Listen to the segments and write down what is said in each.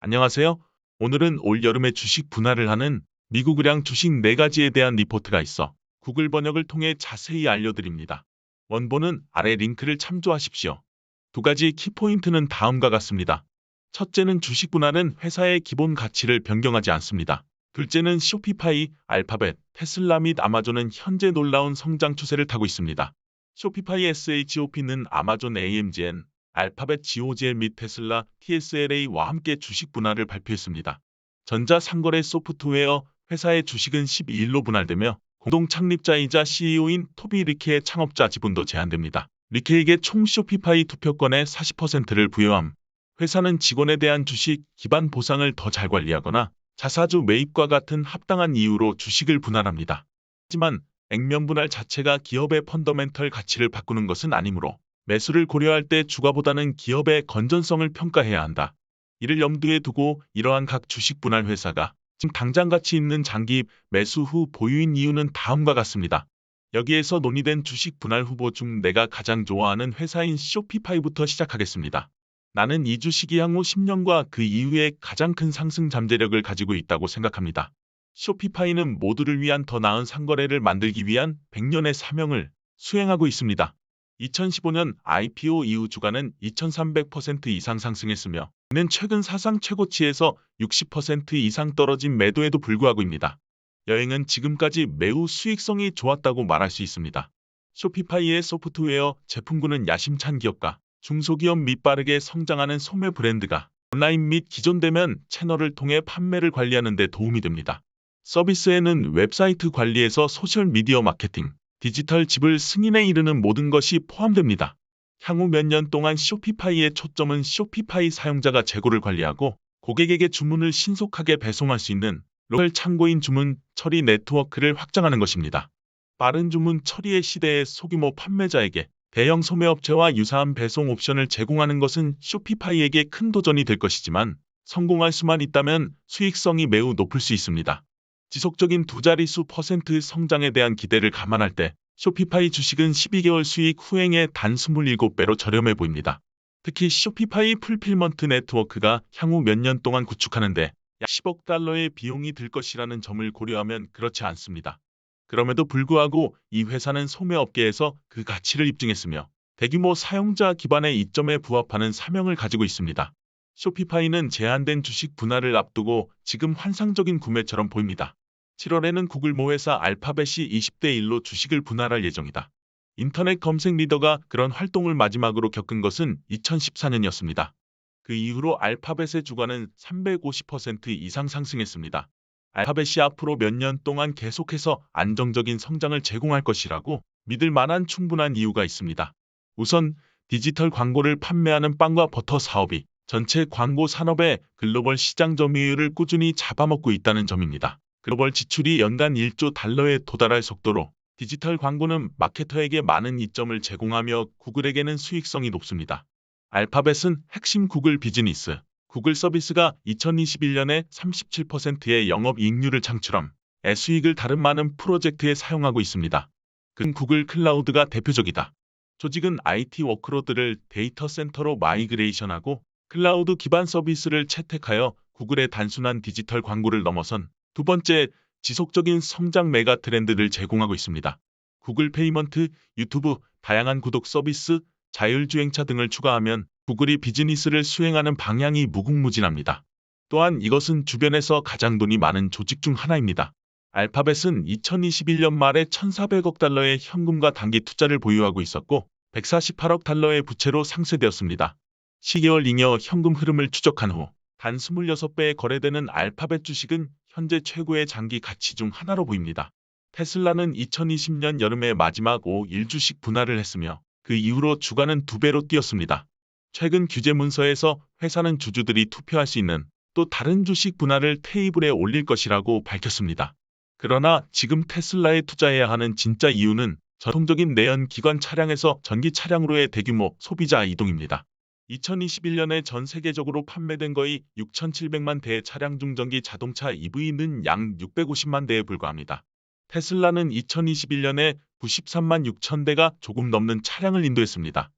안녕하세요. 오늘은 올 여름에 주식 분할을 하는 미국의량 주식 4가지에 대한 리포트가 있어 구글 번역을 통해 자세히 알려드립니다. 원본은 아래 링크를 참조하십시오. 두 가지 키포인트는 다음과 같습니다. 첫째는 주식 분할은 회사의 기본 가치를 변경하지 않습니다. 둘째는 쇼피파이, 알파벳, 테슬라 및 아마존은 현재 놀라운 성장 추세를 타고 있습니다. 쇼피파이 SHOP는 아마존 AMGN, 알파벳 GOGL 및 테슬라 TSLA와 함께 주식 분할을 발표했습니다. 전자상거래 소프트웨어 회사의 주식은 12일로 분할되며 공동 창립자이자 CEO인 토비 리케의 창업자 지분도 제한됩니다. 리케에게 총 쇼피파이 투표권의 40%를 부여함. 회사는 직원에 대한 주식 기반 보상을 더 잘 관리하거나 자사주 매입과 같은 합당한 이유로 주식을 분할합니다. 하지만 액면 분할 자체가 기업의 펀더멘털 가치를 바꾸는 것은 아니므로 매수를 고려할 때 주가보다는 기업의 건전성을 평가해야 한다. 이를 염두에 두고 이러한 각 주식 분할 회사가 지금 당장 가치 있는 장기 매수 후 보유인 이유는 다음과 같습니다. 여기에서 논의된 주식 분할 후보 중 내가 가장 좋아하는 회사인 쇼피파이부터 시작하겠습니다. 나는 이 주식이 향후 10년과 그 이후에 가장 큰 상승 잠재력을 가지고 있다고 생각합니다. 쇼피파이는 모두를 위한 더 나은 상거래를 만들기 위한 100년의 사명을 수행하고 있습니다. 2015년 IPO 이후 주가는 2300% 이상 상승했으며 이는 최근 사상 최고치에서 60% 이상 떨어진 매도에도 불구하고입니다. 여행은 지금까지 매우 수익성이 좋았다고 말할 수 있습니다. 쇼피파이의 소프트웨어 제품군은 야심찬 기업가, 중소기업 및 빠르게 성장하는 소매 브랜드가 온라인 및 기존 대면 채널을 통해 판매를 관리하는 데 도움이 됩니다. 서비스에는 웹사이트 관리에서 소셜미디어 마케팅, 디지털 지불 승인에 이르는 모든 것이 포함됩니다. 향후 몇 년 동안 쇼피파이의 초점은 쇼피파이 사용자가 재고를 관리하고 고객에게 주문을 신속하게 배송할 수 있는 로컬 창고인 주문 처리 네트워크를 확장하는 것입니다. 빠른 주문 처리의 시대에 소규모 판매자에게 대형 소매업체와 유사한 배송 옵션을 제공하는 것은 쇼피파이에게 큰 도전이 될 것이지만 성공할 수만 있다면 수익성이 매우 높을 수 있습니다. 지속적인 두 자릿수 퍼센트 성장에 대한 기대를 감안할 때 쇼피파이 주식은 12개월 수익 후행에 단 27배로 저렴해 보입니다. 특히 쇼피파이 풀필먼트 네트워크가 향후 몇 년 동안 구축하는데 약 10억 달러의 비용이 들 것이라는 점을 고려하면 그렇지 않습니다. 그럼에도 불구하고 이 회사는 소매업계에서 그 가치를 입증했으며 대규모 사용자 기반의 이점에 부합하는 사명을 가지고 있습니다. 쇼피파이는 제한된 주식 분할을 앞두고 지금 환상적인 구매처럼 보입니다. 7월에는 구글 모회사 알파벳이 20대 1로 주식을 분할할 예정이다. 인터넷 검색 리더가 그런 활동을 마지막으로 겪은 것은 2014년이었습니다. 그 이후로 알파벳의 주가는 350% 이상 상승했습니다. 알파벳이 앞으로 몇 년 동안 계속해서 안정적인 성장을 제공할 것이라고 믿을 만한 충분한 이유가 있습니다. 우선 디지털 광고를 판매하는 빵과 버터 사업이 전체 광고 산업의 글로벌 시장 점유율을 꾸준히 잡아먹고 있다는 점입니다. 글로벌 지출이 연간 1조 달러에 도달할 속도로 디지털 광고는 마케터에게 많은 이점을 제공하며 구글에게는 수익성이 높습니다. 알파벳은 핵심 구글 비즈니스, 구글 서비스가 2021년에 37%의 영업이익률을 창출함, 수익을 다른 많은 프로젝트에 사용하고 있습니다. 그 구글 클라우드가 대표적이다. 조직은 IT 워크로드를 데이터 센터로 마이그레이션하고 클라우드 기반 서비스를 채택하여 구글의 단순한 디지털 광고를 넘어선 두 번째, 지속적인 성장 메가 트렌드를 제공하고 있습니다. 구글 페이먼트, 유튜브, 다양한 구독 서비스, 자율주행차 등을 추가하면 구글이 비즈니스를 수행하는 방향이 무궁무진합니다. 또한 이것은 주변에서 가장 돈이 많은 조직 중 하나입니다. 알파벳은 2021년 말에 1,400억 달러의 현금과 단기 투자를 보유하고 있었고 148억 달러의 부채로 상쇄되었습니다. 10개월 잉여 현금 흐름을 추적한 후 단 26배에 거래되는 알파벳 주식은 현재 최고의 장기 가치 중 하나로 보입니다. 테슬라는 2020년 여름에 마지막 5일 주식 분할을 했으며 그 이후로 주가는 2배로 뛰었습니다. 최근 규제 문서에서 회사는 주주들이 투표할 수 있는 또 다른 주식 분할을 테이블에 올릴 것이라고 밝혔습니다. 그러나 지금 테슬라에 투자해야 하는 진짜 이유는 전통적인 내연 기관 차량에서 전기 차량으로의 대규모 소비자 이동입니다. 2021년에 전 세계적으로 판매된 거의 6,700만 대의 차량 중 전기 자동차 EV는 약 650만 대에 불과합니다. 테슬라는 2021년에 93만 6천 대가 조금 넘는 차량을 인도했습니다.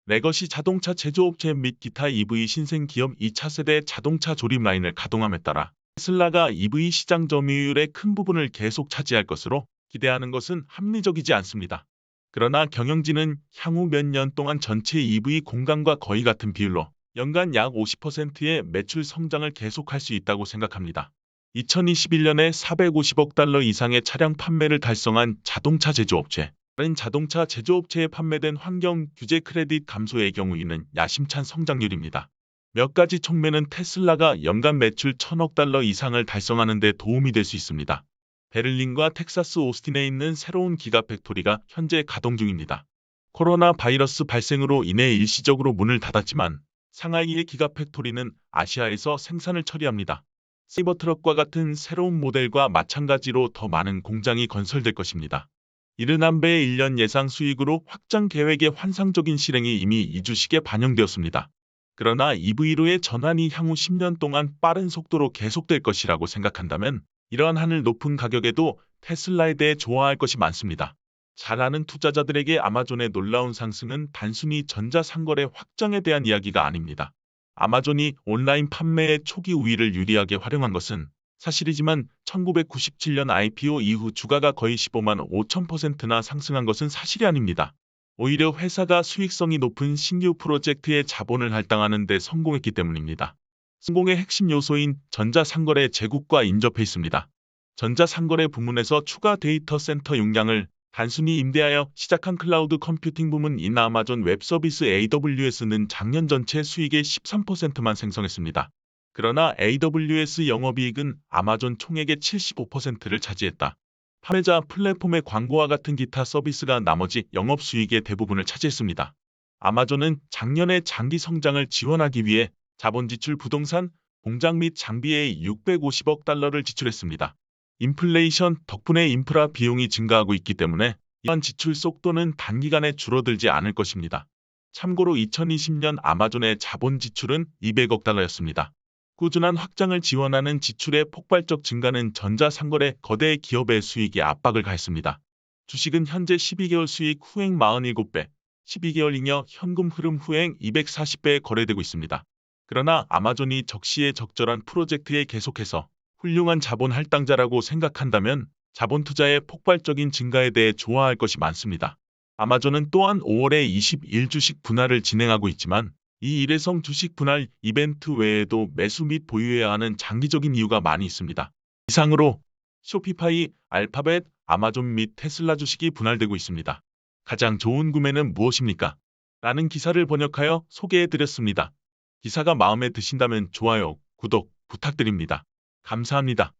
레거시 자동차 제조업체 및 기타 EV 신생 기업 2차 세대 자동차 조립 라인을 가동함에 따라 테슬라가 EV 시장 점유율의 큰 부분을 계속 차지할 것으로 기대하는 것은 합리적이지 않습니다. 그러나 경영진은 향후 몇 년 동안 전체 EV 공간과 거의 같은 비율로 연간 약 50%의 매출 성장을 계속할 수 있다고 생각합니다. 2021년에 450억 달러 이상의 차량 판매를 달성한 자동차 제조업체. 다른 자동차 제조업체에 판매된 환경 규제 크레딧 감소의 경우 이는 야심찬 성장률입니다. 몇 가지 촉매는 테슬라가 연간 매출 1000억 달러 이상을 달성하는 데 도움이 될 수 있습니다. 베를린과 텍사스 오스틴에 있는 새로운 기가팩토리가 현재 가동 중입니다. 코로나 바이러스 발생으로 인해 일시적으로 문을 닫았지만 상하이의 기가팩토리는 아시아에서 생산을 처리합니다. 사이버트럭과 같은 새로운 모델과 마찬가지로 더 많은 공장이 건설될 것입니다. 이르남베의 1년 예상 수익으로 확장 계획의 환상적인 실행이 이미 이 주식에 반영되었습니다. 그러나 EV로의 전환이 향후 10년 동안 빠른 속도로 계속될 것이라고 생각한다면 이러한 하늘 높은 가격에도 테슬라에 대해 좋아할 것이 많습니다. 잘 아는 투자자들에게 아마존의 놀라운 상승은 단순히 전자상거래 확장에 대한 이야기가 아닙니다. 아마존이 온라인 판매의 초기 우위를 유리하게 활용한 것은 사실이지만 1997년 IPO 이후 주가가 거의 15만 5천%나 상승한 것은 사실이 아닙니다. 오히려 회사가 수익성이 높은 신규 프로젝트에 자본을 할당하는 데 성공했기 때문입니다. 성공의 핵심 요소인 전자상거래 제국과 인접해 있습니다. 전자상거래 부문에서 추가 데이터 센터 용량을 단순히 임대하여 시작한 클라우드 컴퓨팅 부문인 아마존 웹서비스 AWS는 작년 전체 수익의 13%만 생성했습니다. 그러나 AWS 영업이익은 아마존 총액의 75%를 차지했다. 판매자 플랫폼의 광고와 같은 기타 서비스가 나머지 영업수익의 대부분을 차지했습니다. 아마존은 작년에 장기 성장을 지원하기 위해 자본지출 부동산, 공장 및 장비에 650억 달러를 지출했습니다. 인플레이션 덕분에 인프라 비용이 증가하고 있기 때문에 이러한 지출 속도는 단기간에 줄어들지 않을 것입니다. 참고로 2020년 아마존의 자본 지출은 200억 달러였습니다. 꾸준한 확장을 지원하는 지출의 폭발적 증가는 전자상거래 거대 기업의 수익에 압박을 가했습니다. 주식은 현재 12개월 수익 후행 47배, 12개월 잉여 현금 흐름 후행 240배에 거래되고 있습니다. 그러나 아마존이 적시에 적절한 프로젝트에 계속해서 훌륭한 자본 할당자라고 생각한다면 자본 투자의 폭발적인 증가에 대해 좋아할 것이 많습니다. 아마존은 또한 5월에 21주식 분할을 진행하고 있지만 이 일회성 주식 분할 이벤트 외에도 매수 및 보유해야 하는 장기적인 이유가 많이 있습니다. 이상으로 쇼피파이, 알파벳, 아마존 및 테슬라 주식이 분할되고 있습니다. 가장 좋은 구매는 무엇입니까? 라는 기사를 번역하여 소개해드렸습니다. 기사가 마음에 드신다면 좋아요, 구독 부탁드립니다. 감사합니다.